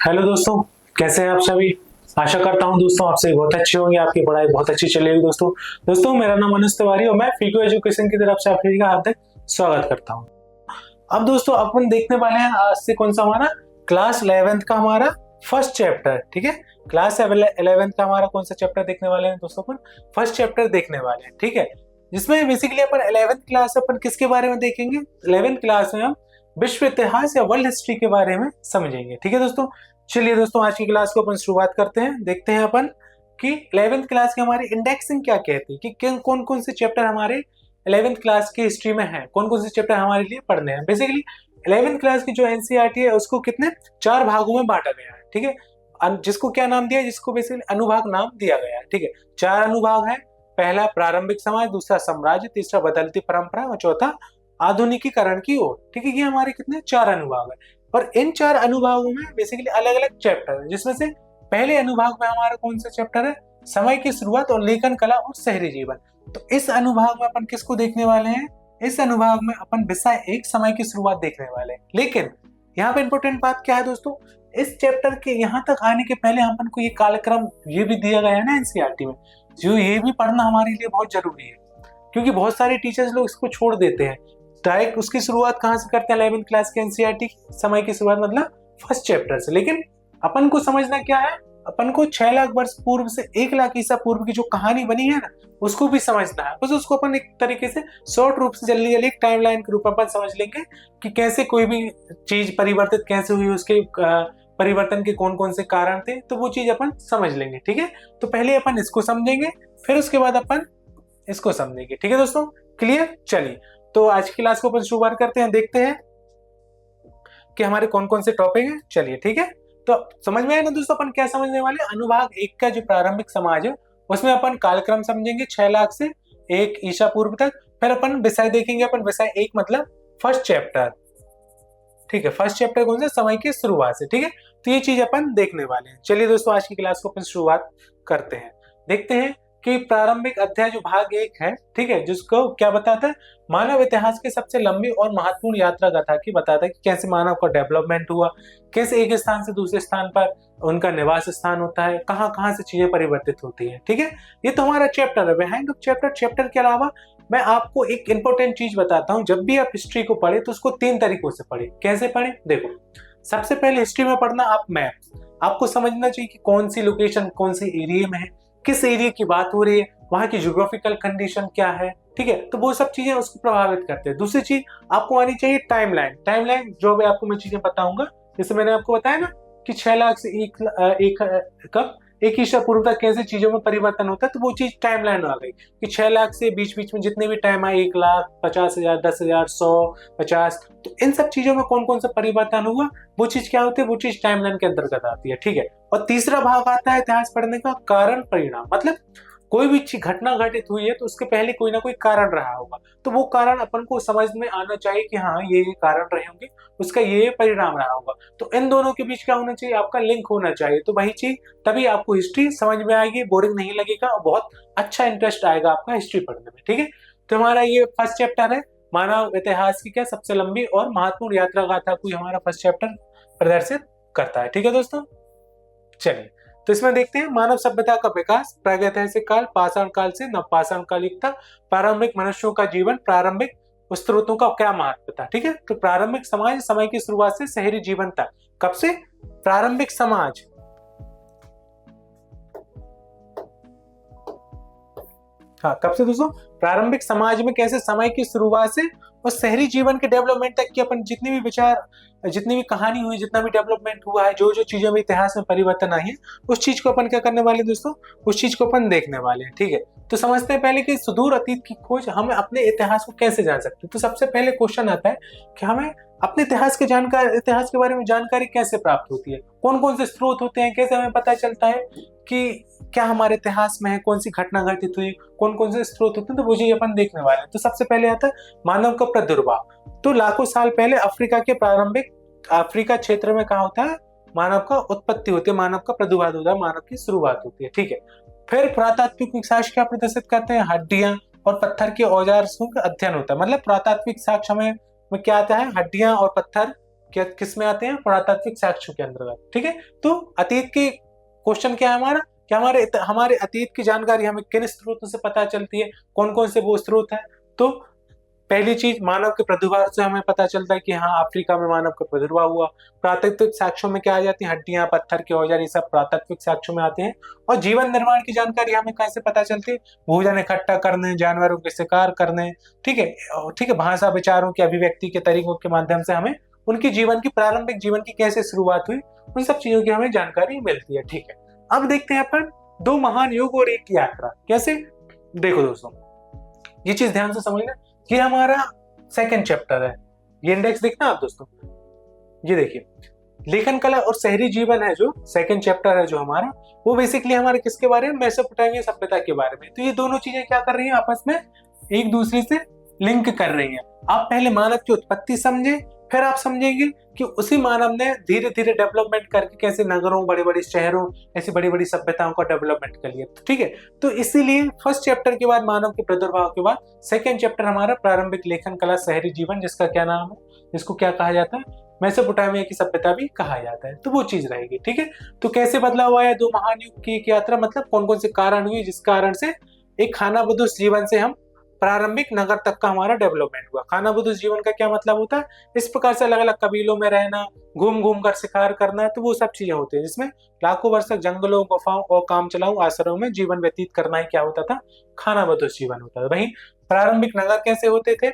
Hello दोस्तों, कैसे हैं आप सभी। आशा करता हूं दोस्तों आप सभी बहुत अच्छे होंगे, आपकी पढ़ाई बहुत अच्छी चलेगी। दोस्तों मेरा नाम अनुज तिवारी और मैं फीको एजुकेशन की तरफ से आप सभी का हार्दिक स्वागत करता हूं। अब दोस्तों अपन देखने वाले हैं आज से कौन सा हमारा क्लास 11th का हमारा फर्स्ट चैप्टर। ठीक है, क्लास 11th का हमारा कौन सा चैप्टर देखने वाले हैं दोस्तों, अपन फर्स्ट चैप्टर देखने वाले हैं। ठीक है, जिसमें बेसिकली अपन 11th क्लास अपन किसके बारे में देखेंगे, 11th क्लास में हम विश्व इतिहास या वर्ल्ड हिस्ट्री के बारे में समझेंगे। ठीक है दोस्तों, चलिए दोस्तों आज की क्लास को अपन शुरुआत करते हैं। देखते हैं अपन कि 11th क्लास की हमारी इंडेक्सिंग क्या कहती है, कि कौन कौन से चैप्टर हमारे 11th क्लास की हिस्ट्री में है, कौन कौन से चैप्टर हमारे लिए पढ़ने हैं। बेसिकली 11th क्लास की जो एनसीईआरटी है उसको कितने 4 भागों में बांटा गया है। ठीक है, जिसको क्या नाम दिया है, जिसको बेसिकली अनुभाग नाम दिया गया है। ठीक है, 4 अनुभाग है। पहला प्रारंभिक समाज, दूसरा साम्राज्य, तीसरा बदलती परंपरा और चौथा आधुनिकीकरण की ओर। ठीक है, ये हमारे कितने 4 अनुभाग है और इन 4 अनुभागों में बेसिकली अलग अलग चैप्टर है, जिसमें से पहले अनुभाग में हमारा कौन सा चैप्टर है, समय की शुरुआत और लेखन कला और शहरी जीवन। तो इस अनुभाग में अपन किसको देखने वाले हैं, इस अनुभाग में अपन विषय 1 समय की शुरुआत देखने वाले हैं। लेकिन यहाँ पे इंपॉर्टेंट बात क्या है दोस्तों, इस चैप्टर के यहाँ तक आने के पहले अपन को ये कालक्रम ये भी दिया गया है ना एनसीईआरटी में, जो ये भी पढ़ना हमारे लिए बहुत जरूरी है, क्योंकि बहुत सारे टीचर्स लोग इसको छोड़ देते हैं। डायरेक्ट उसकी शुरुआत कहाँ से करते हैं, 11th क्लास के एनसीईआरटी समय की शुरुआत मतलब फर्स्ट चैप्टर से। लेकिन अपन को समझना क्या है, अपन को 6 लाख वर्ष पूर्व से 1 लाख ईसा पूर्व की जो कहानी बनी है ना, उसको भी समझना है। बस उसको अपन एक तरीके से शॉर्ट रूप से जल्दी जल्दी टाइमलाइन के रूप में अपन समझ लेंगे कि कैसे कोई भी चीज परिवर्तित कैसे हुई, उसके परिवर्तन के कौन कौन से कारण थे, तो वो चीज अपन समझ लेंगे। ठीक है, तो पहले अपन इसको समझेंगे, फिर उसके बाद अपन इसको समझेंगे। ठीक है दोस्तों, क्लियर। चलिए तो आज की क्लास को अपन शुरुआत करते हैं, देखते हैं कि हमारे कौन कौन से टॉपिक हैं। चलिए ठीक है, तो समझ में आया ना दोस्तों अपन क्या समझने वाले। अनुभाग 1 का जो प्रारंभिक समाज है उसमें अपन कालक्रम समझेंगे 6 लाख से 1 ईसा पूर्व तक। फिर अपन विषय देखेंगे, अपन विषय 1 मतलब फर्स्ट चैप्टर। ठीक है, फर्स्ट चैप्टर कौन सा, समय की शुरुआत से। ठीक है, तो ये चीज अपन देखने वाले हैं। चलिए दोस्तों आज की क्लास को अपन शुरुआत करते हैं, देखते हैं कि प्रारंभिक अध्याय जो भाग 1 है, ठीक है, जिसको क्या बताता है, मानव इतिहास की सबसे लंबी और महत्वपूर्ण यात्रा गाथा की बताता है कि कैसे मानव का डेवलपमेंट हुआ, कैसे एक स्थान से दूसरे स्थान पर उनका निवास स्थान होता है, कहाँ कहाँ से चीजें परिवर्तित होती हैं। ठीक है, ये तो हमारा चैप्टर है बिहाइंड चैप्टर। चैप्टर के अलावा मैं आपको एक इंपॉर्टेंट चीज बताता हूँ, जब भी आप हिस्ट्री को पढ़े तो उसको 3 तरीकों से पढ़े। कैसे पढ़े, देखो सबसे पहले हिस्ट्री में पढ़ना आप मैप, आपको समझना चाहिए कि कौन सी लोकेशन कौन सी एरिया में है, किस एरिया की बात हो रही है, वहां की ज्योग्राफिकल कंडीशन क्या है। ठीक है, तो वो सब चीजें उसको प्रभावित करते हैं। दूसरी चीज आपको आनी चाहिए टाइमलाइन। टाइमलाइन जो भी आपको मैं चीजें बताऊंगा, जैसे मैंने आपको बताया ना कि 6 लाख से 1 ईसा पूर्व तक कैसे चीजों में परिवर्तन होता है, तो वो चीज टाइमलाइन आ गई कि 6 लाख से बीच बीच में जितने भी टाइम आए, 1 लाख 50,000 10,000 100 50, तो इन सब चीजों में कौन कौन सा परिवर्तन हुआ, वो चीज क्या होती है, वो चीज टाइमलाइन के अंतर्गत आती है। ठीक है, और तीसरा भाग आता है इतिहास पढ़ने का कारण परिणाम, मतलब कोई भी घटना घटित हुई है तो उसके पहले कोई ना कोई कारण रहा होगा, तो वो कारण अपन को समझ में आना चाहिए कि हाँ ये कारण रहे होंगे, उसका ये परिणाम रहा होगा। तो इन दोनों के बीच क्या होना चाहिए, आपका लिंक होना चाहिए। तो वही चीज तभी आपको हिस्ट्री समझ में आएगी, बोरिंग नहीं लगेगा और बहुत अच्छा इंटरेस्ट आएगा आपका हिस्ट्री पढ़ने में। ठीक है, तो हमारा ये फर्स्ट चैप्टर है, मानव इतिहास की क्या सबसे लंबी और महत्वपूर्ण यात्रा गाथा को हमारा फर्स्ट चैप्टर प्रदर्शित करता है। ठीक है दोस्तों, चलिए तो इसमें देखते हैं मानव सभ्यता का विकास, प्रागैतिहासिक काल, पाषाण काल से नवपाषाण काल युग तक, प्रारंभिक मनुष्यों का जीवन, प्रारंभिक स्त्रोतों का क्या महत्व था। ठीक है, तो प्रारंभिक समाज समय की शुरुआत से शहरी जीवन तक। कब से प्रारंभिक समाज, हाँ कब से दोस्तों, प्रारंभिक समाज में कैसे समय की शुरुआत से और शहरी जीवन के डेवलपमेंट तक की अपन जितनी भी विचार, जितनी भी कहानी हुई, जितना भी डेवलपमेंट हुआ है, जो जो चीजों में इतिहास में परिवर्तन आई है, उस चीज को अपन क्या करने वाले दोस्तों, उस चीज को अपन देखने वाले हैं। ठीक है, तो समझते हैं पहले कि सुदूर अतीत की खोज हमें अपने इतिहास को कैसे जान सकते हैं। तो सबसे पहले क्वेश्चन आता है कि हमें अपने इतिहास के बारे में जानकारी कैसे प्राप्त होती है, कौन कौन से स्रोत होते हैं, कैसे हमें पता चलता है कि क्या हमारे इतिहास में है, कौन सी घटना घटित हुई, कौन कौन से स्रोत होते हैं, तो वो चीज अपन देखने वाले हैं। तो सबसे पहले आता है मानव का प्रादुर्भाव। तो लाखों साल पहले अफ्रीका क्षेत्र में कहा होता है, मानव का उत्पत्ति होती है, मानव का प्रादुर्भाव होता है, मानव की शुरुआत होती है। ठीक है, फिर पुरातात्विक साक्ष्य क्या प्रदर्शित करते हैं, हड्डियां और पत्थर के औजार का अध्ययन होता है। मतलब पुरातात्विक साक्ष्य में क्या आता है, हड्डियां और पत्थर क्या किस में आते हैं, पुरातात्विक साक्ष्यों के अंतर्गत। ठीक है, तो अतीत के क्वेश्चन क्या है हमारा, क्या हमारे अतीत की जानकारी हमें किन स्रोतों से पता चलती है, कौन कौन से वो स्रोत है। तो पहली चीज, मानव के प्रादुर्भाव से हमें पता चलता है कि हाँ अफ्रीका में मानव का प्रादुर्भाव हुआ। प्राकृतिक साक्ष्यों में क्या आ जाती है, हड्डियां, पत्थर के औजार, ये सब प्राकृतिक साक्ष्यों में आते हैं। और जीवन निर्माण की जानकारी हमें कहाँ से पता चलती है, भोजन इकट्ठा करने, जानवरों के शिकार करने, ठीक है, ठीक है, भाषा, विचारों की अभिव्यक्ति के तरीकों के माध्यम से हमें उनकी जीवन की, प्रारंभिक जीवन की कैसे शुरुआत हुई, उन सब चीजों की हमें जानकारी मिलती है। ठीक है, अब देखते हैं अपन दो महान युग और एक यात्रा। कैसे, देखो दोस्तों, ये चीज ध्यान से समझना, ये हमारा सेकंड चैप्टर है। ये इंडेक्स देखना आप दोस्तों, ये देखिए, लेखन कला और शहरी जीवन है जो सेकंड चैप्टर है जो हमारा, वो बेसिकली हमारे किसके बारे में, मेसोपोटामिया सभ्यता के बारे में। तो ये दोनों चीजें क्या कर रही हैं, आपस में एक दूसरे से लिंक कर रही हैं। आप पहले मानव की उत्पत्ति समझे, फिर आप समझेंगे कि उसी मानव ने धीरे धीरे डेवलपमेंट करके कैसे नगरों, बड़े बड़े शहरों, ऐसी बड़ी बड़ी सभ्यताओं का डेवलपमेंट कर लिया। ठीक है, तो इसीलिए फर्स्ट चैप्टर के बाद, मानव के प्रादुर्भाव के बाद, सेकंड चैप्टर हमारा प्रारंभिक लेखन कला शहरी जीवन, जिसका क्या नाम है, जिसको क्या कहा जाता है, मेसोपोटामिया की सभ्यता भी कहा जाता है। तो वो चीज रहेगी। ठीक है, तो कैसे बदलाव आया दो महान युग की एक यात्रा, मतलब कौन कौन से कारण हुए जिस कारण से एक खानाबदोश जीवन से हम प्रारंभिक नगर तक का हमारा डेवलपमेंट हुआ। खानाबदोश जीवन का क्या मतलब होता है, इस प्रकार से अलग अलग कबीलों में रहना, घूम घूम कर शिकार करना, तो वो सब चीजें होती है जिसमें लाखों वर्ष तक जंगलों, गुफाओं और काम चलाऊ आश्रयों में जीवन व्यतीत करना ही क्या होता था, खानाबदोश जीवन होता था। वहीं प्रारंभिक नगर कैसे होते थे,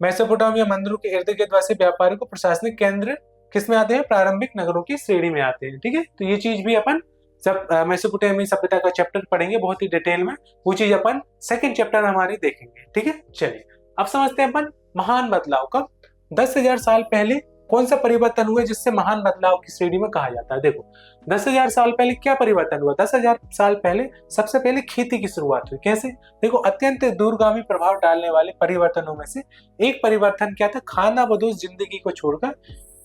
मेसोपोटामिया मंदिरों के इर्द गिर्द वैसे व्यापारिक और प्रशासनिक केंद्र किस में आते हैं, प्रारंभिक नगरों की श्रेणी में आते हैं। ठीक है, तो ये चीज भी अपन जब मेसोपोटामिया सभ्यता का चैप्टर पढ़ेंगे बहुत ही डिटेल में, वो चीज अपन सेकंड चैप्टर हमारी देखेंगे। ठीक है, चलिए अब समझते हैं अपन महान बदलाव का। 10,000 साल पहले कौन सा परिवर्तन हुआ जिससे महान बदलाव की श्रेणी में कहा जाता है। देखो 10,000 साल पहले क्या परिवर्तन हुआ, 10,000 साल पहले सबसे पहले खेती की शुरुआत हुई। कैसे, देखो अत्यंत दूरगामी प्रभाव डालने वाले परिवर्तनों में से एक परिवर्तन क्या था, खानाबदोश जिंदगी को छोड़कर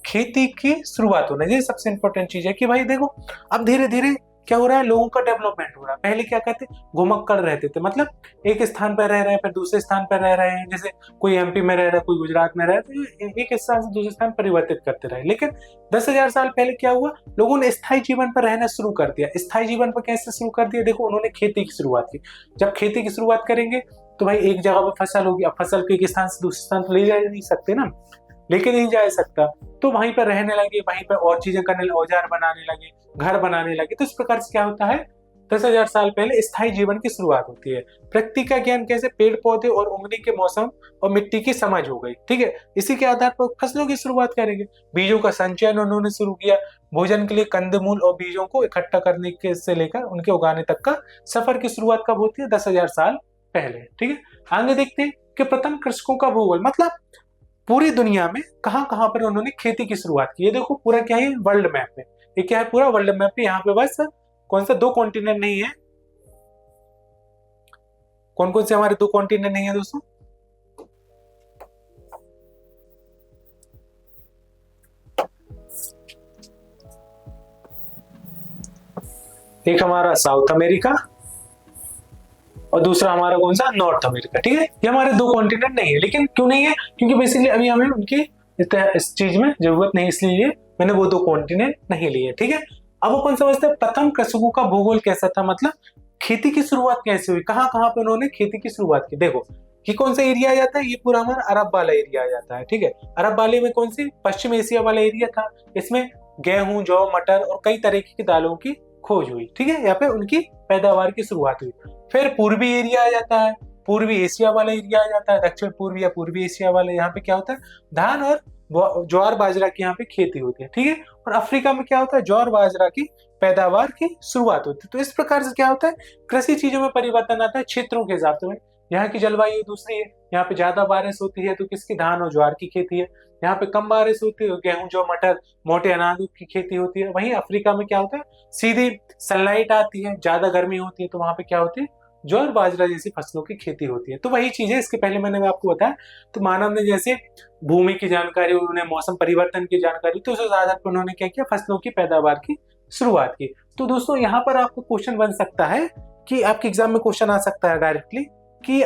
खेती की शुरुआत होना। ये सबसे इंपॉर्टेंट चीज है कि भाई देखो अब धीरे धीरे क्या हो रहा है, लोगों का डेवलपमेंट हो रहा है। पहले क्या कहते, घुमक्कड़ रहते थे, मतलब एक स्थान पर रह रहे हैं फिर दूसरे स्थान पर रह रहे हैं, जैसे कोई एमपी में रह रहा है, कोई गुजरात में रह रहा है, तो एक स्थान से दूसरे स्थान परिवर्तित करते रहे। लेकिन 10,000 साल पहले क्या हुआ, लोगों ने स्थायी जीवन पर रहना शुरू कर दिया। स्थायी जीवन पर कैसे शुरू कर दिया, देखो उन्होंने खेती की शुरुआत की। जब खेती की शुरुआत करेंगे तो भाई एक जगह पर फसल होगी, अब फसल को एक स्थान से दूसरे स्थान पर ले जा नहीं सकते ना, लेके नहीं जा सकता, तो वहीं पर रहने लगे, वहीं पर और चीजें करने लगे, औजार बनाने लगे, घर बनाने लगे। तो इस प्रकार से क्या होता है, 10,000 साल पहले स्थायी जीवन की शुरुआत होती है। प्रकृति का ज्ञान कैसे, पेड़ पौधे और उगने के मौसम और मिट्टी की समझ हो गई। ठीक है, इसी के आधार पर फसलों की शुरुआत करेंगे। बीजों का संचयन उन्होंने शुरू किया, भोजन के लिए कंदमूल और बीजों को इकट्ठा करने के से लेकर उनके उगाने तक का सफर की शुरुआत कब होती है, 10,000 साल पहले। ठीक है, आगे देखते हैं कि प्रथम कृषकों का भूगोल, मतलब पूरी दुनिया में कहां कहां पर उन्होंने खेती की शुरुआत की। ये देखो पूरा क्या है, वर्ल्ड मैप में, ये क्या है, पूरा वर्ल्ड मैप है। यहाँ पे बस कौन सा दो कॉन्टिनेंट नहीं है, कौन कौन से हमारे दो कॉन्टिनेंट नहीं है दोस्तों, एक हमारा साउथ अमेरिका और दूसरा हमारा कौन सा, नॉर्थ अमेरिका। ठीक है, ये हमारे दो कॉन्टिनेंट नहीं है। लेकिन क्यों नहीं है, क्योंकि बेसिकली अभी हमें उनकी इस चीज में जरूरत नहीं, इसलिए मैंने वो दो कॉन्टिनेंट नहीं लिए। ठीक है, अब अपन समझते हैं प्रथम कृषकों का भूगोल कैसा था, मतलब खेती की शुरुआत कैसे हुई, कहां कहां पे उन्होंने खेती की शुरुआत की। देखो ये कौन सा एरिया आ जाता है, ये पूरा हमारा अरब वाला एरिया आ जाता है। ठीक है, अरब वाले में कौन सी, पश्चिम एशिया वाला एरिया था। इसमें गेहूं, जौ, मटर और कई तरह की दालों की खोज हुई। ठीक है, यहाँ पे उनकी पैदावार की शुरुआत हुई। फिर पूर्वी एरिया आ जाता है, पूर्वी एशिया वाला एरिया आ जाता है, दक्षिण पूर्वी या पूर्वी एशिया वाला, यहाँ पे क्या होता है, धान और ज्वार बाजरा की यहाँ पे खेती होती है। ठीक है, और अफ्रीका में क्या होता है, ज्वार बाजरा की पैदावार की शुरुआत होती है। तो इस प्रकार से क्या होता है, कृषि चीजों में परिवर्तन आता है क्षेत्रों के हिसाब से। यहाँ की जलवायु दूसरी है, यहाँ पे ज्यादा बारिश होती है तो किसकी, धान और ज्वार की खेती है। यहाँ पे कम बारिश होती है, गेहूं, जौ, मटर, मोटे अनाजों की खेती होती है। वहीं अफ्रीका में क्या होता है, सीधी सनलाइट आती है, ज्यादा गर्मी होती है, तो वहां पे क्या होती है, जौ और बाजरा जैसी फसलों की खेती होती है। तो वही चीज है, इसके पहले मैंने आपको बताया, तो मानव ने जैसे भूमि की जानकारी, उन्होंने मौसम परिवर्तन की जानकारी, तो उस आधार पर उन्होंने क्या किया, फसलों की पैदावार की शुरुआत की। तो दोस्तों यहाँ पर आपको क्वेश्चन बन सकता है कि आपके एग्जाम में क्वेश्चन आ सकता है डायरेक्टली कि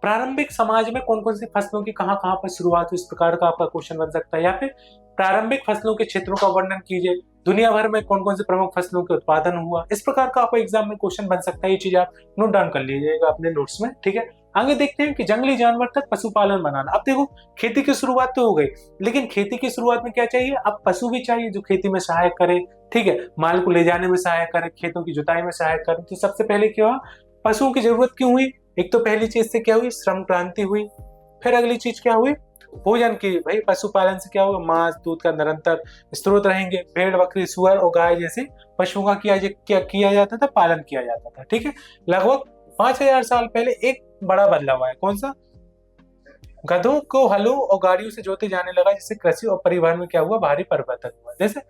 प्रारंभिक समाज में कौन कौन सी फसलों की कहाँ कहाँ पर शुरुआत हुई, इस प्रकार का आपका क्वेश्चन बन सकता है। या फिर प्रारंभिक फसलों के क्षेत्रों का वर्णन कीजिए, दुनिया भर में कौन कौन से प्रमुख फसलों के उत्पादन हुआ, इस प्रकार का आपको एग्जाम में क्वेश्चन बन सकता है। ये चीज आप नोट डाउन कर लीजिएगा अपने नोट्स में, ठीक है। आगे देखते हैं कि जंगली जानवर तक पशुपालन बनाना। अब देखो खेती की शुरुआत तो हो गई, लेकिन खेती की शुरुआत में क्या चाहिए, अब पशु भी चाहिए जो खेती में सहायक करे, ठीक है, माल को ले जाने में सहायक करे, खेतों की जुताई में सहायक करे। तो सबसे पहले क्या हुआ, पशुओं की जरूरत क्यों हुई, एक तो पहली चीज से क्या हुई, श्रम क्रांति हुई। फिर अगली चीज क्या हुई, भोजन की, भाई पशुपालन से क्या होगा, मांस दूध का निरंतर स्रोत रहेंगे। भेड़ बकरी सुअर और गाय जैसे पशुओं का किया जाता था, पालन किया जाता था, ठीक है। लगभग 5000 साल पहले एक बड़ा बदलाव आया, कौन सा, गधों को हलों और गाड़ियों से जोते जाने लगा, जिससे कृषि और परिवहन में क्या हुआ, भारी परिवर्तन हुआ। जैसे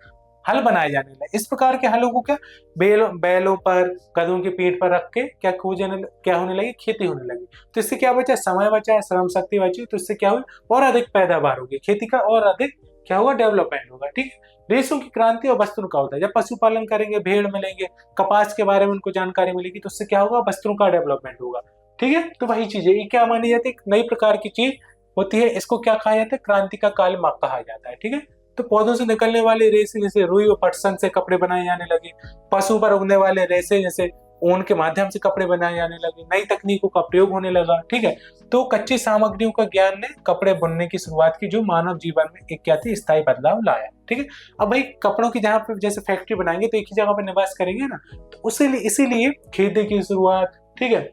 हल बनाए जाने लगे, इस प्रकार के हलों को क्या बैलों पर, गधों की पीठ पर रख के क्या होने लगी, खेती होने लगी। तो इससे क्या बचा, समय बचा, श्रम शक्ति बची, तो इससे क्या हुई, और अधिक पैदावार होगी खेती का, और अधिक क्या होगा, डेवलपमेंट होगा, ठीक है। देशों की क्रांति और वस्त्रों का होता है, जब पशुपालन करेंगे, भेड़ मिलेंगे, कपास के बारे में उनको जानकारी मिलेगी, तो उससे क्या होगा, वस्त्रों का डेवलपमेंट होगा, ठीक है। तो वही चीज है, ये क्या मानी जाती है, नई प्रकार की चीज होती है, इसको क्या कहा जाता है, क्रांति का काल कहा जाता है, ठीक है। तो पौधों से निकलने वाले रेशे जैसे रुई और पटसन से कपड़े बनाए जाने लगे, पशु पर उगने वाले रेशे जैसे ऊन के माध्यम से कपड़े बनाए जाने लगे, नई तकनीकों का प्रयोग होने लगा, ठीक है। तो कच्ची सामग्रियों का ज्ञान ने कपड़े बुनने की शुरुआत की, जो मानव जीवन में एक क्या थी, स्थायी बदलाव लाया, ठीक है। अब भाई कपड़ों की जहाँ पे जैसे फैक्ट्री बनाएंगे तो एक ही जगह पे निवास करेंगे ना, तो इसीलिए खेती की शुरुआत, ठीक है,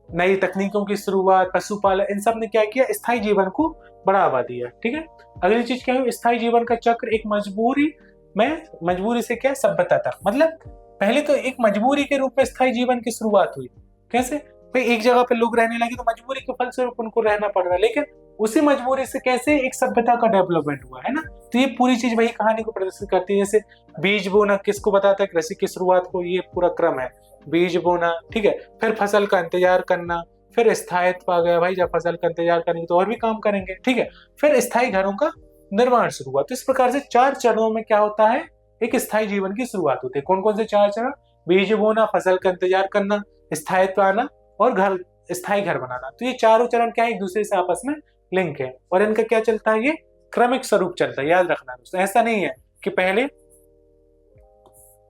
नई तकनीकों की शुरुआत, पशुपालन, इन सब ने क्या किया, स्थायी जीवन को बढ़ावा दिया, ठीक है। अगली चीज क्या है, स्थायी जीवन का चक्र एक मजबूरी से क्या, सभ्यता तक। मतलब पहले तो एक मजबूरी के रूप में स्थायी जीवन की शुरुआत हुई, कैसे, भाई एक जगह पे लोग रहने लगे तो मजबूरी के फलस्वरूप उनको रहना पड़ रहा है, लेकिन उसी मजबूरी से कैसे एक सभ्यता का डेवलपमेंट हुआ, है ना। तो ये पूरी चीज वही कहानी को प्रदर्शित करती है। जैसे बीज बोना किसको बताता है, कृषि की शुरुआत को, ये पूरा क्रम है, बीज बोना, ठीक है, फिर फसल का इंतजार करना, फिर स्थायित्व आ गया, भाई जब फसल का इंतजार करेंगे तो और भी काम करेंगे, ठीक है, फिर स्थायी घरों का निर्माण शुरू हुआ। तो इस प्रकार से 4 चरणों में क्या होता है, एक स्थायी जीवन की शुरुआत होती है। कौन कौन से 4 चरण, बीज बोना, फसल का इंतजार करना, स्थायित्व आना और स्थायी घर बनाना। तो ये चारों चरण क्या है, एक दूसरे से आपस में लिंक है, और इनका क्या चलता है, ये क्रमिक स्वरूप चलता है, याद रखना दोस्तों। ऐसा नहीं है कि पहले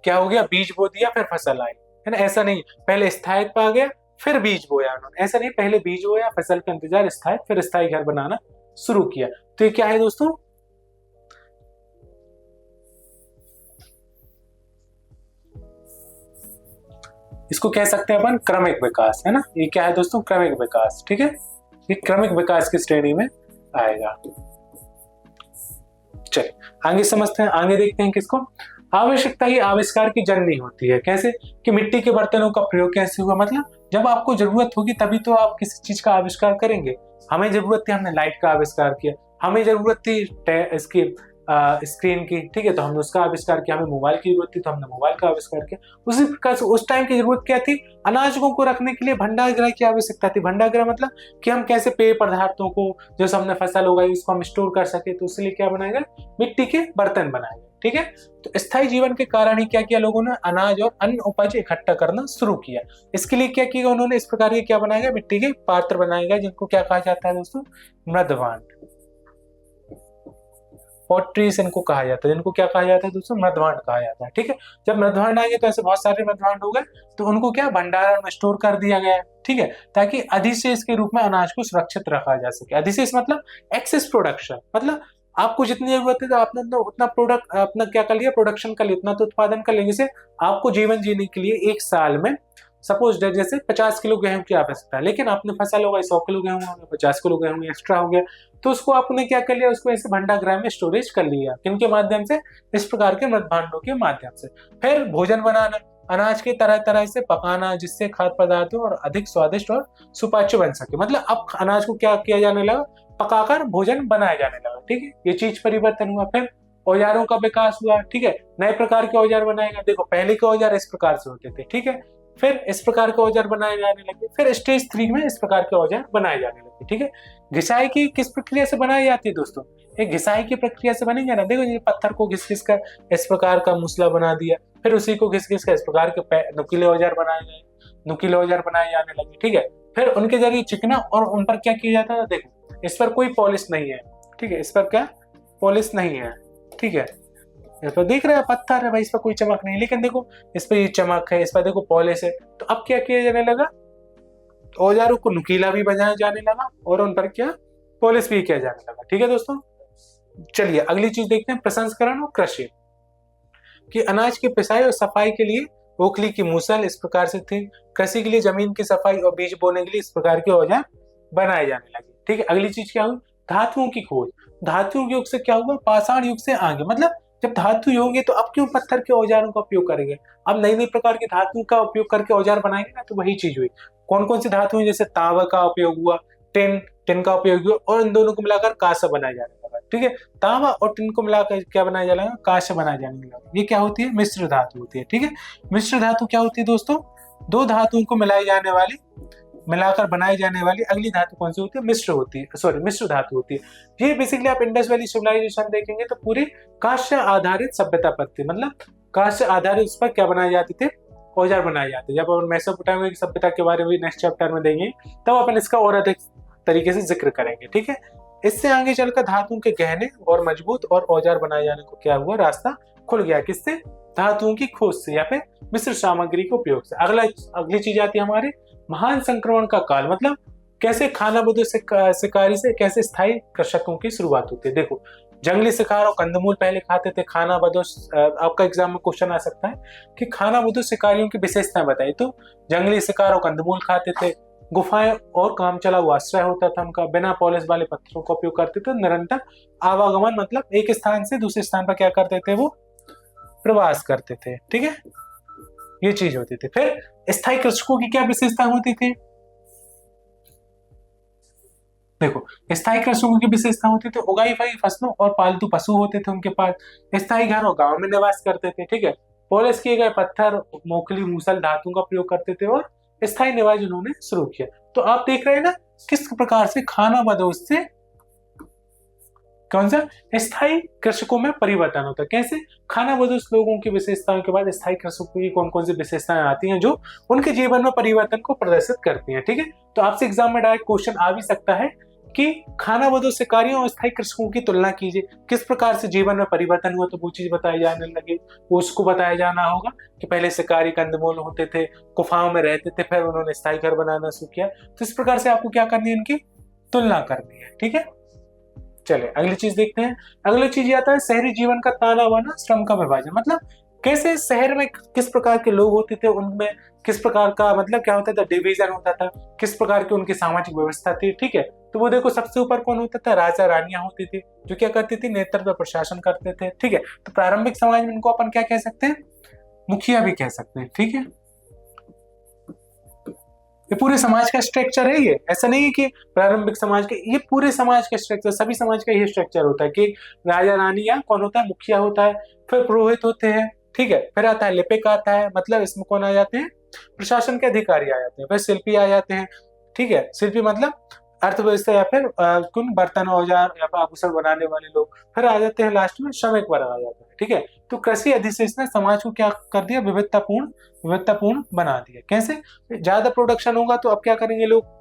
क्या हो गया, बीज बो दिया फिर फसल आई, है ना, ऐसा नहीं, पहले स्थायित्व आ गया फिर बीज बोया उन्होंने, ऐसा नहीं, पहले बीज बोया, फसल का इंतजार, स्थायित्व, फिर स्थायी घर बनाना शुरू किया। तो ये क्या है दोस्तों, इसको कह सकते हैं अपन क्रमिक विकास, है ना। ये क्या है दोस्तों, क्रमिक विकास, ठीक है, ये क्रमिक विकास की श्रेणी में आएगा। चलिए आगे समझते हैं, आगे देखते हैं किसको, आवश्यकता ही आविष्कार की जननी होती है। कैसे, कि मिट्टी के बर्तनों का प्रयोग कैसे हुआ, मतलब जब आपको जरूरत होगी तभी तो आप किसी चीज का आविष्कार करेंगे। हमें जरूरत थी, हमने लाइट का आविष्कार किया, हमें जरूरत थी इसकी स्क्रीन की, ठीक है, तो हमने उसका आविष्कार किया, हमें मोबाइल की जरूरत थी तो हमने मोबाइल का आविष्कार किया। उसी प्रकार से उस टाइम की जरूरत क्या थी, अनाजों को रखने के लिए भंडारगृह की आवश्यकता थी। भंडारगृह मतलब कि हम कैसे पेय पदार्थों को, जैसे हमने फसल उगाई उसको हम स्टोर कर सके, तो इसलिए क्या बनाए गए, मिट्टी के बर्तन बनाए गए, ठीक है। तो स्थायी जीवन के कारण ही क्या किया लोगों ने, अनाज और अन्य उपज इकट्ठा करना शुरू किया। इसके लिए क्या किया उन्होंने, इस प्रकार के क्या बनाए गए, मिट्टी के पात्र बनाए गए, जिनको क्या कहा जाता है दोस्तों, मृदभांड, पॉटरीज इनको कहा जाता है, जिनको क्या कहा जाता है दोस्तों, मृदभांड कहा जाता है, ठीक है। जब मृदभांड आएंगे तो ऐसे बहुत सारे मृदभांड हो गए, तो उनको क्या भंडारण में स्टोर कर दिया गया, ठीक है, ताकि अधिशेष के रूप में अनाज को सुरक्षित रखा जा सके। अधिशेष मतलब एक्सेस प्रोडक्शन, मतलब आपको जितनी जरूरत है तो आपने उतना प्रोडक्ट अपना क्या कर लिया, प्रोडक्शन कर लिया, उतना तो उत्पादन कर लेंगे, जैसे आपको जीवन जीने के लिए एक साल में सपोज जैसे 50 किलो गेहूं की आवश्यकता है, लेकिन आपने फसल होगा 100 किलो गेहूं हो गया, 50 किलो गेहूं एक्स्ट्रा हो गया, तो उसको आपने क्या कर लिया, उसको ऐसे भंडारगृह में स्टोरेज कर लिया, किनके माध्यम से, इस प्रकार के मृदभांडों के माध्यम से। फिर भोजन बनाना, अनाज के तरह तरह से पकाना, जिससे खाद्य पदार्थों और अधिक स्वादिष्ट और सुपाच्य बन सके। मतलब अब अनाज को क्या किया जाने लगा, पकाकर भोजन बनाया जाने लगा, ठीक है, ये चीज परिवर्तन हुआ। फिर औजारों का विकास हुआ, ठीक है, नए प्रकार के औजार बनाए गए। देखो पहले के औजार इस प्रकार से होते थे, ठीक है, फिर इस प्रकार के औजार बनाए जाने लगे, फिर स्टेज 3 में इस प्रकार के औजार बनाए जाने लगे, ठीक है। घिसाई की किस प्रक्रिया से बनाई जाती है दोस्तों, एक घिसाई की प्रक्रिया से बनेंगे ना, देखो ये पत्थर को घिस घिस कर इस प्रकार का मूसला बना दिया, फिर उसी को घिस घिस कर इस प्रकार के नुकीले औजार बनाए गए, नुकीले औजार बनाए जाने लगे, ठीक है। फिर उनके जरिए चिकना और उन पर क्या किया जाता था, देखो इस पर कोई पॉलिश नहीं है, ठीक है, इस पर क्या पॉलिश नहीं है, ठीक है, इस पर देख रहे हैं पत्थर है भाई, इस पर कोई चमक नहीं, लेकिन देखो इस पर ये चमक है, इस पर देखो पॉलिश है। तो अब क्या किया जाने लगा, औजारों को नुकीला भी बनाया जाने लगा और उन पर क्या पॉलिश भी किया जाने लगा। ठीक है दोस्तों, चलिए अगली चीज देखते हैं, प्रसंस्करण और कृषि। कि अनाज की पिसाई और सफाई के लिए ओखली की मूसल इस प्रकार से थी, कृषि के लिए जमीन की सफाई और बीज बोने के लिए इस प्रकार के औजार बनाए जाने लगे। ठीक है, अगली चीज क्या हुई, धातुओं की खोज। धातु युग से क्या हुआ, पाषाण युग से आगे, मतलब जब धातु होंगे तो अब क्यों पत्थर के औजारों का उपयोग करेंगे, अब नई नई प्रकार की धातु का उपयोग करके औजार बनाएंगे ना, तो वही चीज हुई। कौन कौन सी धातु हुई, जैसे तांबा का उपयोग हुआ, टिन टिन का उपयोग हुआ, और इन दोनों को मिलाकर कांस्य बनाया जाने लगा। ठीक है, तांबा और टिन को मिलाकर क्या बनाया जाएगा, कांस्य बनाया जाने लगा। ये क्या होती है, मिश्र धातु होती है। ठीक है, मिश्र धातु क्या होती है दोस्तों, दो धातुओं को मिलाई जाने वाली, मिलाकर बनाई जाने वाली अगली धातु कौन सी होती है, मिश्र होती है, सॉरी मिश्र धातु होती है। ये बेसिकली आप इंडस वैली सिविलाइजेशन देखेंगे तो पूरी कांस्य आधारित सभ्यता पर थी, मतलब कांस्य आधारित उस पर क्या बनाए जाते थे, औजार बनाए जाते। जब अपन मेसोपोटामिया की सभ्यता के बारे में नेक्स्ट चैप्टर में देंगे तब अपन इसका और अधिक तरीके से जिक्र करेंगे। ठीक है, इससे आगे चलकर धातुओं के गहने और मजबूत और औजार बनाए जाने को क्या हुआ, रास्ता खुल गया, किससे, धातुओं की खोज से या फिर मिश्र सामग्री के उपयोग से। अगली चीज आती है हमारे महान संक्रमण का काल, मतलब कैसे खानाबदोश शिकारी से कैसे स्थायी कृषकों की शुरुआत होती है। देखो जंगली शिकार और कंदमूल पहले खाते थे, खानाबदोश आपका एग्जाम में क्वेश्चन आ सकता है कि खानाबदोश शिकारियों की विशेषताएं बताई, तो जंगली शिकार और कंदमूल खाते थे, गुफाएं और काम चला हुआ आश्रय होता था उनका, बिना पॉलिश वाले पत्थरों का उपयोग करते थे, निरंतर आवागमन, मतलब एक स्थान से दूसरे स्थान पर क्या करते थे, वो प्रवास करते थे। ठीक है, ये चीज होती थी। फिर स्थायी कृषकों की क्या विशेषता होती थी, देखो स्थायी कृषकों की विशेषता होती थी, उगाई हुई फसलों और पालतू पशु होते थे उनके पास, स्थायी घर और गांव में निवास करते थे। ठीक है, पॉलिश किए गए पत्थर, मोखली, मूसल धातु का प्रयोग करते थे और स्थायी निवास उन्होंने शुरू किया। तो आप देख रहे हैं ना किस प्रकार से खानाबदोश से कौन सा स्थायी कृषकों में परिवर्तन होता है, कैसे खानाबदोश लोगों की विशेषताओं के बाद स्थायी कृषकों की कौन कौन सी विशेषताएं आती हैं जो उनके जीवन में परिवर्तन को प्रदर्शित करती हैं। ठीक है, तो आपसे एग्जाम में डायरेक्ट क्वेश्चन आ भी सकता है कि खानाबदोश शिकारियों और स्थायी कृषकों की तुलना कीजिए, किस प्रकार से जीवन में परिवर्तन हुआ, तो वो चीज बताई जाने लगे, उसको बताया जाना होगा कि पहले शिकारी कंदमूल होते थे, गुफाओं में रहते थे, फिर उन्होंने स्थायी घर बनाना शुरू किया। तो इस प्रकार से आपको क्या करनी है, इनकी तुलना करनी है। ठीक है, चलिए अगली चीज देखते हैं। अगली चीज आता है शहरी जीवन का ताना बाना, श्रम का विभाजन, मतलब कैसे शहर में किस प्रकार के लोग होते थे, उनमें किस प्रकार का मतलब क्या होता था, डिवीजन होता था, किस प्रकार की उनकी सामाजिक व्यवस्था थी। ठीक है, तो वो देखो सबसे ऊपर कौन होता था, राजा रानियां होती थी जो क्या करती थी, नेतृत्व प्रशासन करते थे। ठीक है, तो प्रारंभिक समाज में इनको अपन क्या कह सकते हैं, मुखिया भी कह सकते हैं। ठीक है, ये पूरे समाज का स्ट्रक्चर है, ये ऐसा नहीं है कि प्रारंभिक समाज के, ये पूरे समाज का स्ट्रक्चर, सभी समाज का यही स्ट्रक्चर होता है कि राजा रानी या कौन होता है, मुखिया होता है, फिर पुरोहित होते हैं। ठीक है, फिर आता है लिपिक आता है, मतलब इसमें कौन आ जाते हैं, प्रशासन के अधिकारी आ जाते हैं, फिर शिल्पी आ जाते हैं। ठीक है, शिल्पी मतलब अर्थव्यवस्था या फिर कौन बर्तन औजार या फिर आभूषण बनाने वाले लोग, फिर आ जाते हैं लास्ट में श्रमिक वर्ग आ जाता है। ठीक है, तो कृषि अधिशेष ने समाज को क्या कर दिया, विविधतापूर्ण बना दिया। कैसे, ज्यादा प्रोडक्शन होगा तो अब क्या करेंगे लोग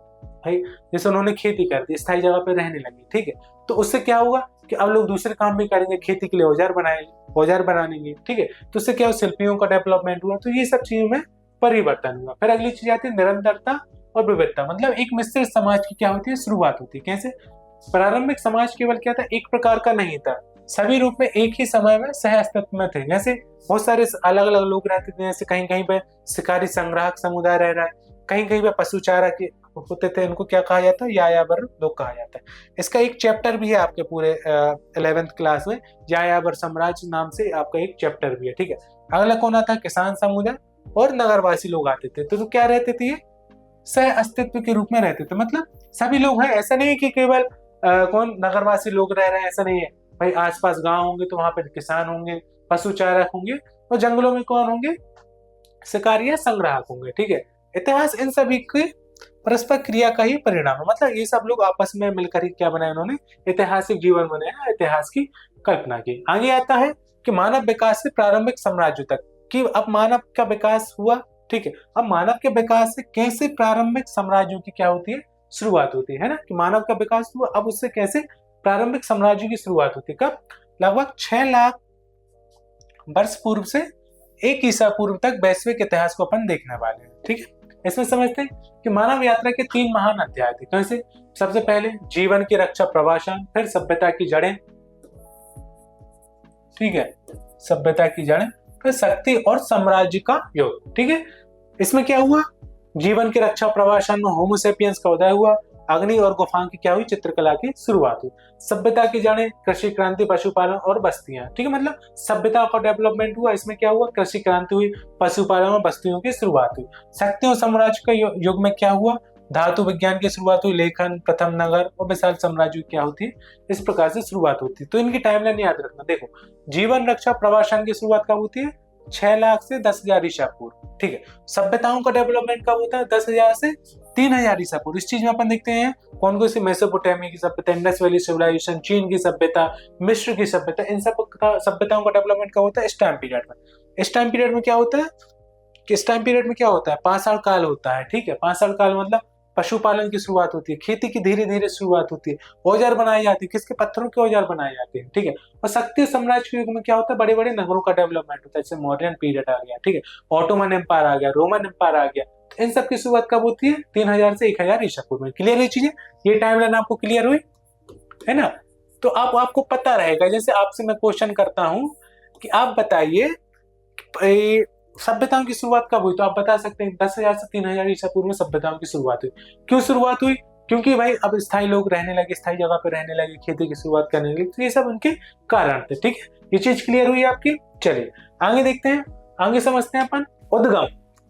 भाई, जैसे उन्होंने खेती कर दी, स्थायी जगह पे रहने लगे। ठीक है, तो उससे क्या होगा कि अब लोग दूसरे काम भी करेंगे, खेती के लिए औजार बनाएंगे। ठीक है, तो उससे क्या शिल्पियों का डेवलपमेंट हुआ, तो ये सब चीजों में परिवर्तन हुआ। फिर अगली चीज आती है निरंतरता और विविधता, मतलब एक मिश्रित समाज की क्या होती है, शुरुआत होती है। कैसे, प्रारंभिक समाज केवल क्या था, एक प्रकार का नहीं था, सभी रूप में एक ही समय में सह अस्तित्व में थे। जैसे बहुत सारे अलग अलग लोग रहते थे, जैसे कहीं कहीं पे शिकारी संग्राहक समुदाय रह रहा है, कहीं कहीं पे पशुचारा के होते थे, इनको क्या कहा जाता है, यायावर लोग कहा जाता है। इसका एक चैप्टर भी है आपके पूरे 11th क्लास में, यायावर साम्राज्य नाम से आपका एक चैप्टर भी है। ठीक है, अगला कौन आता है, किसान समुदाय और नगरवासी लोग आते थे। तो क्या रहते थे, ये सह अस्तित्व के रूप में रहते थे, मतलब सभी लोग हैं, ऐसा नहीं है कि केवल कौन नगरवासी लोग रह रहे हैं, ऐसा नहीं है भाई, आसपास गांव होंगे तो वहां पर किसान होंगे, पशुचारक होंगे, और जंगलों में कौन होंगे, शिकारी या संग्राहक होंगे। ठीक है, इतिहास इन सभी की परस्पर क्रिया का ही परिणाम है, मतलब ये सब लोग आपस में मिलकर ही क्या बनाया, उन्होंने ऐतिहासिक जीवन बनाया, इतिहास की कल्पना की। आगे आता है कि मानव विकास से प्रारंभिक साम्राज्य तक, कि अब मानव का विकास हुआ ठीक है। अब मानव के विकास से कैसे प्रारंभिक साम्राज्यों की क्या होती है, शुरुआत होती है ना, कि मानव का विकास हुआ, अब उससे कैसे प्रारंभिक साम्राज्यों की शुरुआत होती है। कब? लगभग 6 लाख वर्ष पूर्व से 1 ईसा पूर्व तक वैश्विक इतिहास को अपन देखने वाले हैं। ठीक है, इसमें समझते हैं कि मानव यात्रा के 3 महान अध्याय थे। कैसे? सबसे पहले जीवन की रक्षा प्रवासन, फिर सभ्यता की जड़ें, ठीक है, सभ्यता की जड़ें, फिर शक्ति और साम्राज्य का योग। ठीक है, इसमें क्या हुआ? जीवन की रक्षा प्रवासन में होमो सेपियंस का उदय हुआ, अग्नि और गुफाओं की क्या हुई, चित्रकला की शुरुआत हुई। सभ्यता की जड़ें, कृषि क्रांति, पशुपालन और बस्तियां। ठीक है, मतलब सभ्यता का डेवलपमेंट हुआ, इसमें क्या हुआ, कृषि क्रांति हुई, पशुपालन और बस्तियों की शुरुआत हुई। शक्ति और साम्राज्य का युग में क्या हुआ, धातु विज्ञान की शुरुआत हुई, लेखन, प्रथम नगर और विशाल साम्राज्य क्या होती है, इस प्रकार से शुरुआत होती है। तो इनकी टाइमलाइन याद रखना। देखो, जीवन रक्षा प्रवासन की शुरुआत कब होती है, 6 लाख से 10,000 ईसा पूर्व। ठीक है, सभ्यताओं का डेवलपमेंट कब होता है, 10,000 से 3,000 ईसा पूर्व। इस चीज में अपन देखते हैं कौन सी, मेसोपोटामिया की सभ्यता, इंडस वैली सिविलाइजेशन, चीन की सभ्यता, मिस्र की सभ्यता, इन सब सभ्यताओं का डेवलपमेंट कब होता है, इस टाइम पीरियड में। इस टाइम पीरियड में क्या होता है, कि इस टाइम पीरियड में क्या होता है, 5 साल काल होता है। ठीक है, 5 साल काल मतलब पशुपालन की शुरुआत होती है, खेती की धीरे धीरे शुरुआत होती है, औजार बनाए जाते हैं, किसके, पत्थरों के औजार बनाए जाते हैं। ठीक है, और शक्ति साम्राज्य के युग में क्या होता है, बड़े बड़े नगरों का डेवलपमेंट होता है, जैसे मॉडर्न पीरियड आ गया। ठीक है, ऑटोमन एम्पायर आ गया, रोमन एम्पायर आ गया। तो इन सब की शुरुआत कब होती है, 3,000 से 1,000 ईसा पूर्व में। क्लियर है चीजें, ये टाइमलाइन आपको क्लियर हुई है ना। तो आपको पता रहेगा, जैसे आपसे मैं क्वेश्चन करता हूं कि आप बताइए सभ्यताओं की शुरुआत कब हुई, तो आप बता सकते हैं 10,000 से 3,000 ईसा पूर्व में सभ्यताओं की शुरुआत हुई। क्यों शुरुआत हुई, क्योंकि भाई अब स्थायी लोग रहने लगे, स्थायी जगह पे रहने लगे, खेती की शुरुआत करने लगे, तो ये सब उनके कारण थे। ठीक है, ये चीज क्लियर हुई आपकी। चलिए आगे देखते हैं, आगे समझते हैं अपन। उद्गम,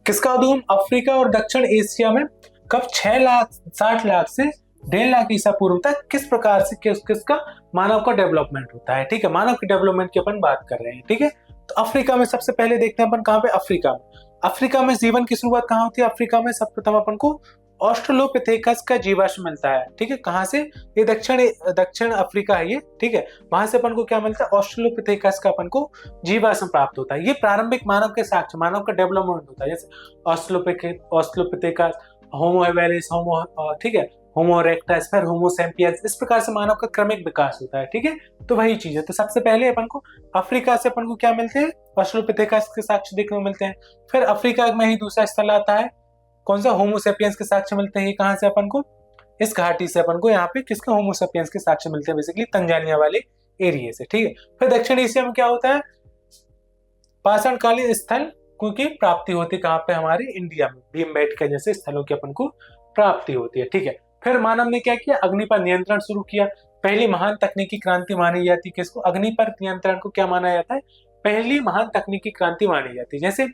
किसका उद्गम, अफ्रीका और दक्षिण एशिया में कब 6 लाख 60 लाख से 1.5 लाख ईसा पूर्व तक किस प्रकार से किसका मानव का डेवलपमेंट होता है। ठीक है, मानव के डेवलपमेंट की अपन बात कर रहे हैं। ठीक है, तो अफ्रीका में सबसे पहले देखते हैं अपन, कहां पे, अफ्रीका में। अफ्रीका में जीवन की शुरुआत कहां होती है, अफ्रीका में सर्वप्रथम अपन को ऑस्ट्रेलोपिथेकस का जीवाश्म मिलता है। ठीक है, कहां से, ये दक्षिण अफ्रीका है ये। ठीक है, वहां से अपन को क्या मिलता है, ऑस्ट्रेलोपिथेकस का अपन को जीवाश्म प्राप्त होता है। ये प्रारंभिक मानव के साक्ष्य, मानव का डेवलपमेंट होता है, जैसे ऑस्ट्रेलोपिथेकस, होमो हेवेलिस, होमो, ठीक है, होमो इरेक्टस, फिर होमो सैपियंस, इस प्रकार से मानव का क्रमिक विकास होता है। ठीक है, तो वही चीज है। तो सबसे पहले अपन को अफ्रीका से अपन को क्या मिलते हैं, ऑस्ट्रेलोपिथेकस के साक्ष्य देखने को मिलते हैं। फिर अफ्रीका में ही दूसरा स्थल आता है, कौन सा, होमो सैपियंस के साक्ष्य मिलते हैं। ये कहां से अपन को, इस घाटी से अपन को यहाँ पे किसके, होमो सैपियंस के साक्ष्य मिलते हैं, बेसिकली तंजानिया वाले एरिया से। ठीक है, फिर दक्षिण एशिया में क्या होता है, पाषाणकालीन स्थल की प्राप्ति होती है, कहाँ पे, हमारे इंडिया में भीमबेटका जैसे स्थलों की अपन को प्राप्ति होती है। ठीक है, फिर मानव ने क्या किया, अग्नि पर नियंत्रण शुरू किया। पहली महान तकनीकी क्रांति मानी जाती है किसको, अग्नि पर नियंत्रण को क्या माना जाता है, पहली महान तकनीकी क्रांति मानी जाती है। जैसे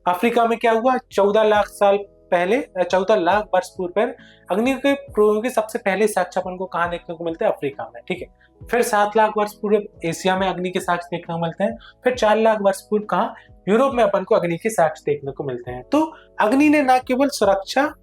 अफ्रीका में क्या हुआ, 14 लाख साल पहले, 14 लाख वर्ष पूर्व अग्नि के प्रयोग के सबसे पहले साक्ष्य अपन को कहाँ देखने को मिलते हैं, अफ्रीका में। ठीक है, फिर 7 लाख वर्ष पूर्व एशिया में अग्नि के साक्ष्य देखने को मिलते हैं। फिर 4 लाख वर्ष पूर्व कहाँ, यूरोप में अपन को अग्नि के साक्ष्य देखने को मिलते हैं। तो अग्नि ने न केवल सुरक्षा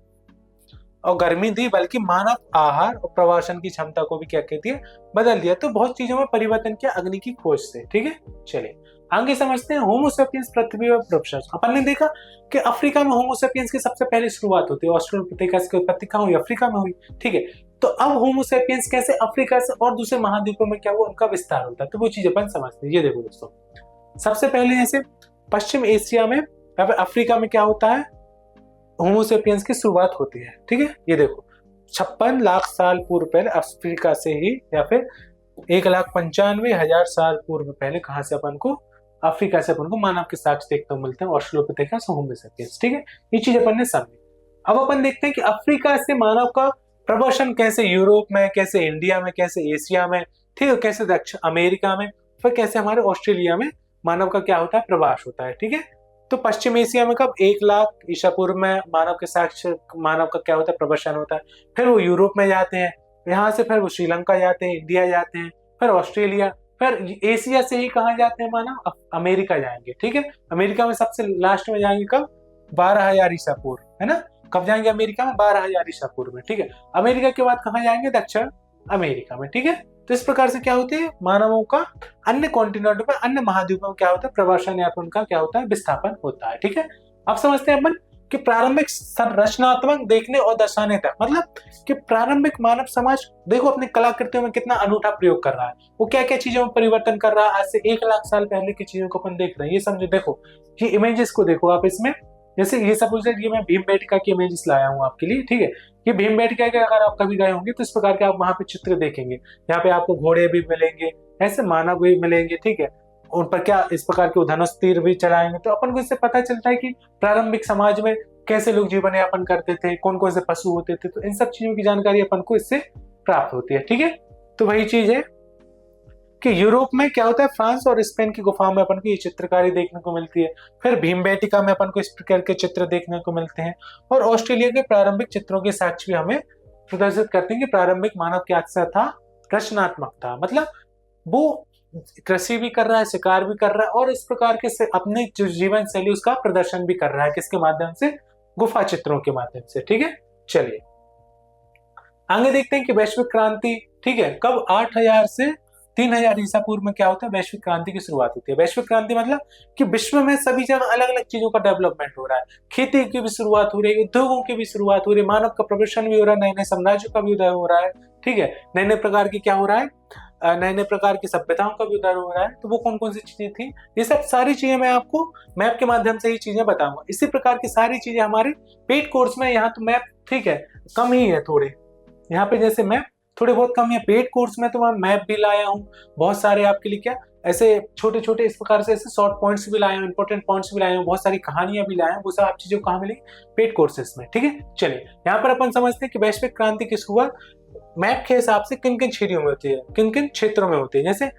और गर्मी दी, बल्कि मानव आहार और प्रवासन की क्षमता को भी क्या कहती है, बदल दिया। तो बहुत चीजों में परिवर्तन किया अग्नि की खोज से। ठीक है, चलिए आगे समझते हैं होमो सेपियंस पृथ्वी पर प्रवेश। अपन ने देखा कि अफ्रीका में होमो सेपियंस की सबसे पहले शुरुआत होती है, ऑस्ट्रेलोपिथेकस की उत्पत्ति कहाँ हुई, अफ्रीका में हुई। ठीक है, तो अब होमो सेपियंस कैसे अफ्रीका से और दूसरे महाद्वीपों में क्या हुआ, उनका विस्तार होता है। तो वो चीज अपन समझते हैं। ये देखो दोस्तों, सबसे पहले जैसे पश्चिम एशिया में या फिर अफ्रीका में क्या होता है, होमो सेपियंस की शुरुआत होती है। ठीक है, ये देखो 56 लाख साल पूर्व पहले अफ्रीका से ही, या फिर 1,95,000 साल पूर्व पहले कहां से अपन को, अफ्रीका से अपन को मानव के साक्ष्य देखने को मिलते हैं, ऑस्ट्रेलोपिथेकस, होमो सेपियंस। ठीक है, ये चीज अपन ने समझी। अब अपन देखते हैं कि अफ्रीका से मानव का प्रवासन कैसे यूरोप में, कैसे इंडिया में, कैसे एशिया में, ठीक है, कैसे दक्षिण अमेरिका में, फिर कैसे हमारे ऑस्ट्रेलिया में मानव का क्या होता है, प्रवास होता है। ठीक है, तो पश्चिम एशिया में कब, 1 लाख ईसा पूर्व में मानव के साक्ष्य, मानव का क्या होता है, प्रवसन होता है। फिर वो यूरोप में जाते हैं, यहाँ से फिर वो श्रीलंका जाते हैं, इंडिया जाते हैं, फिर ऑस्ट्रेलिया, फिर एशिया से ही कहाँ जाते हैं मानव, अमेरिका जाएंगे। ठीक है, अमेरिका में सबसे लास्ट में जाएंगे कब, 12,000 ईसा पूर्व, है ना, कब जाएंगे अमेरिका में, 12,000 ईसा पूर्व में। ठीक है, अमेरिका के बाद कहाँ जाएंगे, दक्षिण अमेरिका में। ठीक है, तो इस प्रकार से क्या होती है, मानवों का अन्य कॉन्टिनेंट पर, अन्य महाद्वीपों में क्या होता है, प्रवासन या उनका क्या होता है, विस्थापन होता है। ठीक है, अब समझते हैं अपन कि प्रारंभिक संरचनात्मक देखने और दर्शाने तक, मतलब कि प्रारंभिक मानव समाज देखो अपनी कलाकृतियों में कितना अनूठा प्रयोग कर रहा है, वो क्या क्या चीजों में परिवर्तन कर रहा है। आज से 1 लाख साल पहले की चीजों को अपन देख रहे हैं, ये समझो। देखो ये इमेजेस को देखो आप, इसमें जैसे ये सपोज ये मैं भीमबेटका की इमेजेस लाया हूँ आपके लिए, ठीक है। ये भीमबेटका के अगर आप कभी गए होंगे तो इस प्रकार के आप वहां पे चित्र देखेंगे। यहाँ पे आपको घोड़े भी मिलेंगे, ऐसे मानव भी मिलेंगे, ठीक है। उन पर क्या इस प्रकार के धनुष तीर भी चलाएंगे, तो अपन को इससे पता चलता है कि प्रारंभिक समाज में कैसे लोग जीवन यापन करते थे, कौन कौन से पशु होते थे। तो इन सब चीजों की जानकारी अपन को इससे प्राप्त होती है, ठीक है। तो वही चीज है कि यूरोप में क्या होता है, फ्रांस और स्पेन की गुफाओं में अपन को ये चित्रकारी देखने को मिलती है। फिर भीमबेटका में अपन को इस प्रकार के चित्र देखने को मिलते हैं। और ऑस्ट्रेलिया के प्रारंभिक चित्रों के साक्ष्य भी हमें प्रदर्शित करते हैं कि प्रारंभिक मानव क्या था, रचनात्मक था। मतलब वो कृषि भी कर रहा है, शिकार भी कर रहा है, और इस प्रकार के से अपने जो जीवन शैली उसका प्रदर्शन भी कर रहा है, किसके माध्यम से, गुफा चित्रों के माध्यम से, ठीक है। चलिए आगे देखते हैं कि वैश्विक क्रांति, ठीक है, कब 8000 से 3000 ईसा पूर्व में क्या होता है, वैश्विक क्रांति की शुरुआत होती है। वैश्विक क्रांति मतलब कि विश्व में सभी जगह अलग अलग चीजों का डेवलपमेंट हो रहा है, खेती की भी शुरुआत हो रही है, उद्योगों की भी शुरुआत हो रही है, मानव का प्रवेशन भी हो रहा है, नए नए साम्राज्यों का भी उदय हो रहा है, ठीक है। नए नए प्रकार की क्या हो रहा है, नए नए प्रकार की सभ्यताओं का भी उदय हो रहा है। तो वो कौन कौन सी चीजें थी, ये सब सारी चीजें मैं आपको मैप के माध्यम से ही चीजें बताऊंगा। इसी प्रकार की सारी चीजें हमारे पेड कोर्स में, यहाँ तो मैप ठीक है कम ही है थोड़े, यहाँ पे जैसे मैप थोड़े बहुत कम है। पेड कोर्स में तो मैं मैप भी लाया हूँ बहुत सारे आपके लिए, क्या ऐसे छोटे छोटे इस प्रकार से ऐसे शॉर्ट पॉइंट्स भी लाए हूँ, इंपॉर्टेंट पॉइंट्स भी लाए हूँ, बहुत सारी कहानियां भी लाए हैं। वो सब आप चीजों कहाँ मिलेगी, पेड कोर्सेस में, ठीक है। चलिए यहाँ पर अपन समझते हैं कि वैश्विक क्रांति की शुरुआत मैप के हिसाब से किन किन क्षेत्रों में होती है, किन किन क्षेत्रों में होती है। जैसे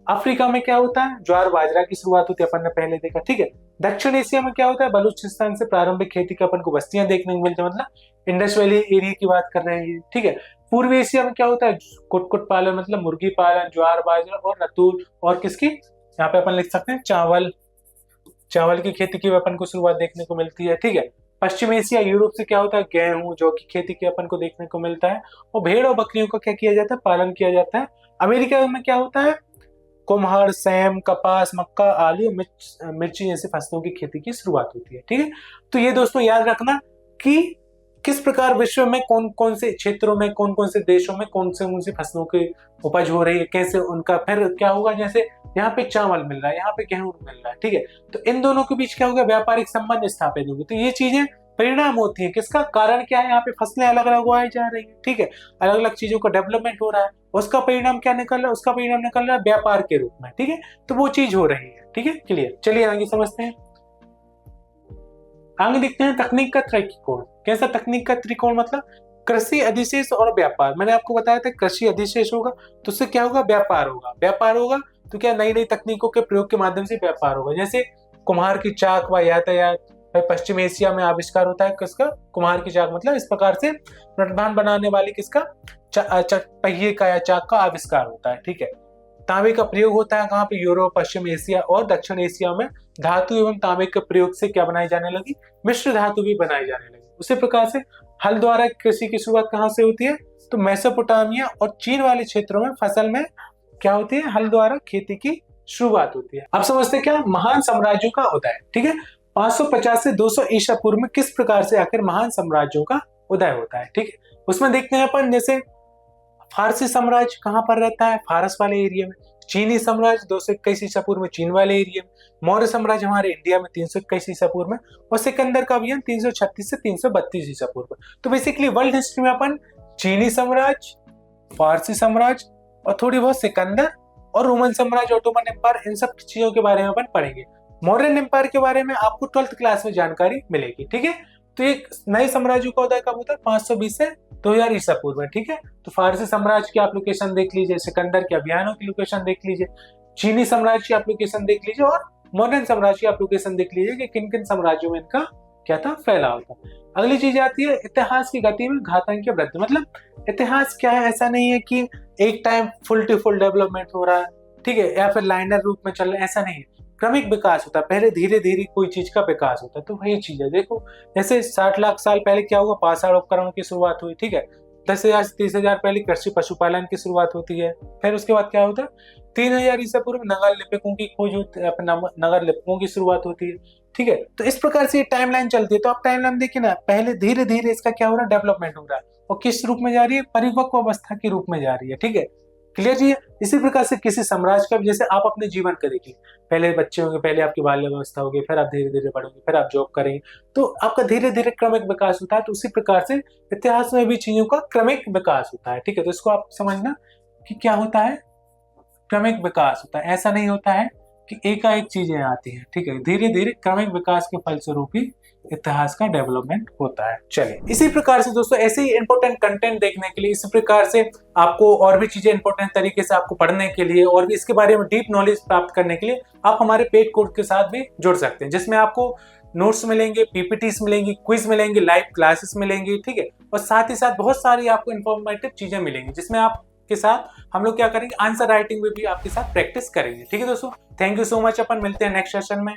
अफ्रीका में क्या होता है, ज्वार बाजरा की शुरुआत होती है, अपन ने पहले देखा, ठीक है। दक्षिण एशिया में क्या होता है, बलूचिस्तान से प्रारंभिक खेती का अपन को बस्तियां देखने को मिलती है, मतलब इंडस वैली एरिया की बात कर रहे हैं, ठीक है। पूर्वी एशिया में क्या होता है, कुटकुट पालन मतलब मुर्गी पालन, ज्वार बाजरा और रतूल, और किसकी यहाँ पे अपन लिख सकते हैं चावल, चावल की खेती की अपन को शुरुआत देखने को मिलती है, ठीक है। पश्चिम एशिया यूरोप से क्या होता है, गेहूं जौ की खेती की अपन को देखने को मिलता है, और भेड़ और बकरियों का क्या किया जाता है, पालन किया जाता है। अमेरिका में क्या होता है, कुम्हर, सेम, कपास, मक्का, आलू, मिर्ची जैसी फसलों की खेती की शुरुआत होती है, ठीक है। तो ये दोस्तों याद रखना कि किस प्रकार विश्व में कौन कौन से क्षेत्रों में, कौन कौन से देशों में कौन से फसलों की उपज हो रही है, कैसे उनका फिर क्या होगा। जैसे यहाँ पे चावल मिल रहा है, यहाँ पे गेहूं मिल रहा है, ठीक है। तो इन दोनों के बीच क्या होगा, व्यापारिक संबंध स्थापित होंगे। तो ये चीजें परिणाम होती है, किसका कारण क्या है, यहाँ पे फसलें अलग अलग उगाई जा रही है, ठीक है, अलग अलग चीजों का डेवलपमेंट हो रहा है, उसका परिणाम क्या निकल रहा है, उसका परिणाम निकल रहा है व्यापार के रूप में, ठीक है। तो वो चीज हो रही है, ठीक है, क्लियर। चलिए आगे समझते हैं, आगे देखते हैं तकनीक का त्रिकोण। कैसा तकनीक का त्रिकोण, मतलब कृषि, अधिशेष और व्यापार। मैंने आपको बताया था कृषि अधिशेष होगा तो उससे क्या होगा, व्यापार होगा, व्यापार होगा तो क्या नई नई तकनीकों के प्रयोग के माध्यम से व्यापार होगा। जैसे कुम्हार की चाक व यातायात, पश्चिम एशिया में आविष्कार होता है किसका, कुम्हार की चाक, मतलब इस प्रकार से नटभान बनाने वाली किसका, पहिए का या चाक का आविष्कार होता है, ठीक है। तांबे का प्रयोग होता है कहाँ पे, यूरोप, पश्चिम एशिया और दक्षिण एशिया में धातु एवं तांबे के प्रयोग से क्या बनाई जाने लगी, मिश्र धातु भी बनाई जाने लगी। उसी प्रकार से हल द्वारा कृषि की शुरुआत कहाँ से होती है, तो मेसोपोटामिया और चीन वाले क्षेत्रों में फसल में क्या होती है, हल द्वारा खेती की शुरुआत होती है। अब समझते हैं क्या, महान साम्राज्यों का उदय, ठीक है। 550 से 200 ईसा पूर्व में किस प्रकार से आखिर महान साम्राज्यों का उदय होता है, ठीक है। उसमें देखते हैं अपन, जैसे फारसी साम्राज्य कहाँ पर रहता है, फारस वाले एरिया में। चीनी साम्राज्य 221 ईसा पूर्व में चीन वाले एरिया में। मौर्य साम्राज्य हमारे इंडिया में 321 ईसा पूर्व में, और सिकंदर का अभियान 336 से 332 ईसा पूर्व में। तो बेसिकली वर्ल्ड हिस्ट्री में अपन चीनी साम्राज्य, फारसी साम्राज्य और थोड़ी बहुत सिकंदर और रोमन साम्राज्य, ऑटोमन एम्पायर, इन सब चीजों के बारे में अपन पढ़ेंगे। मौर्यन एम्पायर के बारे में आपको 12th क्लास में जानकारी मिलेगी, ठीक है। तो एक नए साम्राज्य का उदय कब होता है, 520 से 2000 ईसा पूर्व में, ठीक है। तो फारसी साम्राज्य की आप लोकेशन देख लीजिए, सिकंदर के अभियानों की लोकेशन देख लीजिए, चीनी साम्राज्य की आप लोकेशन देख लीजिए, और मॉडर्न साम्राज्य की आप लोकेशन देख लीजिए कि किन किन साम्राज्यों में इनका क्या था, फैलाव था। अगली चीज आती है इतिहास की गति में घातांकीय वृद्धि। मतलब इतिहास क्या है, ऐसा नहीं है कि एक time full to full development हो रहा है, ठीक है, या फिर लाइनर रूप में चल रहा है, ऐसा नहीं है। क्रमिक विकास होता है, पहले धीरे धीरे कोई चीज का विकास होता है। तो वही चीज है, देखो जैसे 60 लाख साल पहले क्या हुआ, पाषाण उपकरणों की शुरुआत हुई, ठीक है। 10,000 से 30,000 पहले कृषि पशुपालन की शुरुआत होती है। फिर उसके बाद क्या होता है, 3,000 ईसा पूर्व नगर लिपिकों की खोज होती है, नगर लिपिकों की शुरुआत होती है। ठीक है, तो इस प्रकार से ये टाइमलाइन चलती है। तो आप टाइमलाइन देखिए ना, पहले धीरे धीरे इसका क्या हो रहा है, डेवलपमेंट हो रहा है, और किस रूप में जा रही है, परिपक्व अवस्था के रूप में जा रही है। ठीक है, क्लियर जी। इसी प्रकार से किसी साम्राज्य का, जैसे आप अपने जीवन का देखिए, पहले बच्चे होंगे, पहले आपकी बाल्य अवस्था होगी, फिर आप धीरे धीरे बढ़ोगे, फिर आप जॉब करेंगे, तो आपका धीरे धीरे क्रमिक विकास होता है। तो उसी प्रकार से इतिहास में भी चीजों का क्रमिक विकास होता है। ठीक है, तो इसको आप समझना कि क्या होता है, क्रमिक विकास होता है। ऐसा नहीं होता है कि एकाएक चीजें आती हैं। ठीक है, धीरे धीरे क्रमिक विकास के फलस्वरूप ही इतिहास का डेवलपमेंट होता है। चलिए, इसी प्रकार से दोस्तों ऐसे ही इंपॉर्टेंट कंटेंट देखने के लिए, इसी प्रकार से आपको और भी चीजें इंपॉर्टेंट तरीके से आपको पढ़ने के लिए और भी इसके बारे में डीप नॉलेज प्राप्त करने के लिए आप हमारे पेड कोर्स के साथ भी जुड़ सकते हैं, जिसमें आपको नोट्स मिलेंगे, पीपीटीज मिलेंगी, क्विज मिलेंगे, लाइव क्लासेस मिलेंगी। ठीक है, और साथ ही साथ बहुत सारी आपको इंफॉर्मेटिव चीजें मिलेंगी, जिसमें आप के साथ हम लोग क्या करेंगे, आंसर राइटिंग में भी आपके साथ प्रैक्टिस करेंगे। ठीक है दोस्तों, थैंक यू सो मच। अपन मिलते हैं नेक्स्ट सेशन में।